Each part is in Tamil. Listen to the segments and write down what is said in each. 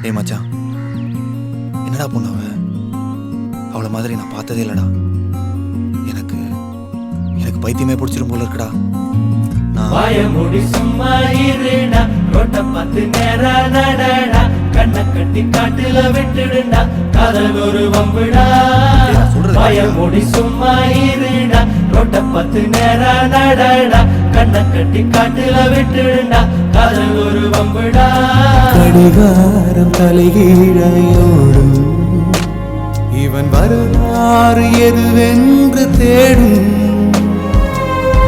ஏய் மச்சான், என்னடா பொண்ணு அவளை மாதிரி நான் பார்த்ததே இல்லடா. எனக்கு எனக்கு பைத்தியமே பிடிச்சிரும் போல இருக்குடா. வாயமுடி சும்மா இருடா, ரோட்ட பார்த்து நேரா நடடா, கண்ணை கட்டி காட்டுல விட்டுடுடா, காதல் ஒரு வம்புடா. வாயமுடி சும்மா இருடா, ரோட்ட பார்த்து நேரா நடடா, கண்ணை கட்டி காட்டுல விட்டுடுடா, காதல் ஒரு வம்புடா. கடிகாரம் தலைகீழையோடும், இவன் வரலாறு எதுவென்று தேடும்.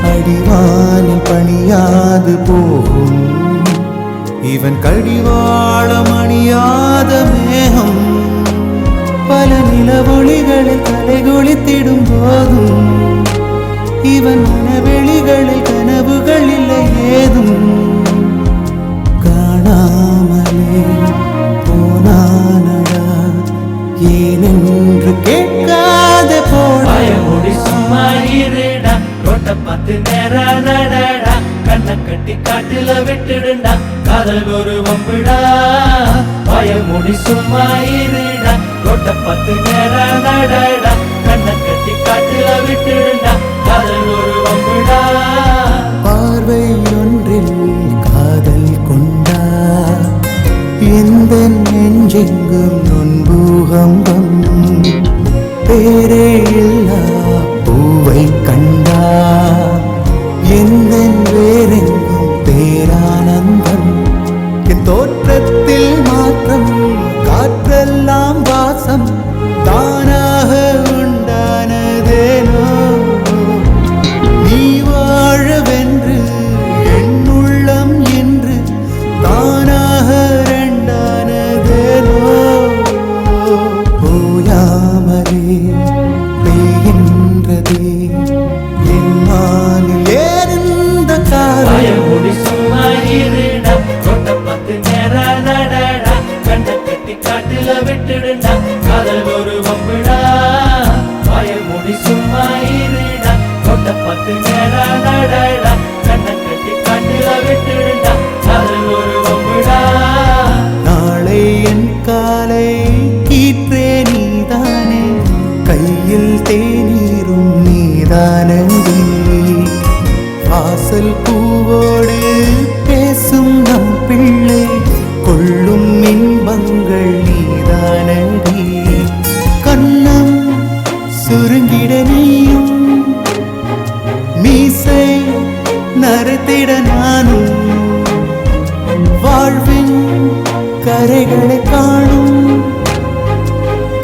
அடிவானில் பணியாது போகும், இவன் கடிவாளம் அணியாத மேகம். பல நிலவொளிகளில் தலைகொளித்திடும் போதும், இவன் மனவெளிகளில் கனவுகள் இல்லை ஏதும். காணாமலே போனானடா, ஏனென்று கேட்காத போடி சும்மா இருடா, ரோட்ட பார்த்து நேரா நடடா, கண்ணை கட்டி காட்டுல விட்டுடுடா, காதல் ஒரு வம்புடா. வாயமுடி சும்மா இருடா, ரோட்ட பார்த்து நேரா நடடா, கண்ணை கட்டி காட்டுல விட்டுடுடா, காதல் ஒரு வம்புடா. பார்வை ஒன்றில் காதல் கொண்டா, எந்த நெஞ்செங்கும் நொன்பூகம்பம். பேரே இல்லா பூவை கண்டா, எந்த வேறெங்கும் பேரானந்தம். என் தோற்றத்தில் மாற்றம், காற்றெல்லாம் வாசம், தானாக உண்டானதேனோ. நீ வாழவென்று என் உள்ளம் என்று தானாக ரெண்டானதேனோ. ஓயாமலே பெய்கின்றதே என் மானில் ஏறிந்த வாயமுடி சும்மா இருடா, ரோட்ட பார்த்து நேரா நடடா, கண்ணை கட்டி காட்டுல விட்டுடுடா, காதல் ஒரு வம்புடா. வாயமுடி சும்மா இருடா, ரோட்ட பார்த்து நேரா நடடா, கண்ணை கட்டி காட்டுல விட்டுடுடா, காதல் ஒரு வம்புடா. நாளை என் காலை கீற்றே நீதானே, கையில் தேநீரும் நீதானடி. வாசல் பூவோடு பேசும் நம் பிள்ளை, கொள்ளும் இன்பங்கள் நீதானடி. கண்ணம் சுருங்கிட நீயும், மீசை நரைத்திட நானும். வாழ்வின் கரைகளை காணும்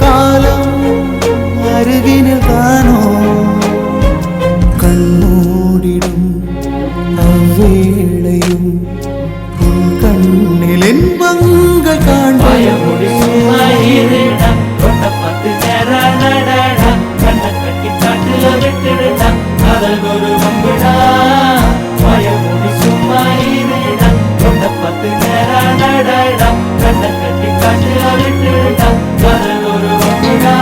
காலம் அருகினில் தானோ. கண்ணூடிடும் அவ்வேளையும் உன் கண்ணில் இன்பங்கள் வாயமுடி சும்மா காண்பேன். இருடா, ரோட்ட பார்த்து நேரா நடடா, கண்ணை கட்டி காட்டுல விட்டுடுடா, காதல் ஒரு வம்புடா. வாயமுடி சும்மா இருடா, ரோட்ட பார்த்து நேரா நடடா, கண்ணை கட்டி காட்டுல விட்டுடுடா, காதல் ஒரு வம்புடா.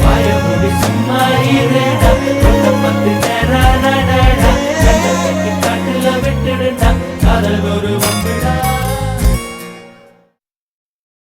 வாயமுடி சும்மா இருடா, ரோட்ட பார்த்து நேரா நடடா, கண்ணை கட்டி காட்டுல விட்டுடுடா, காதல் ஒரு வம்புடா.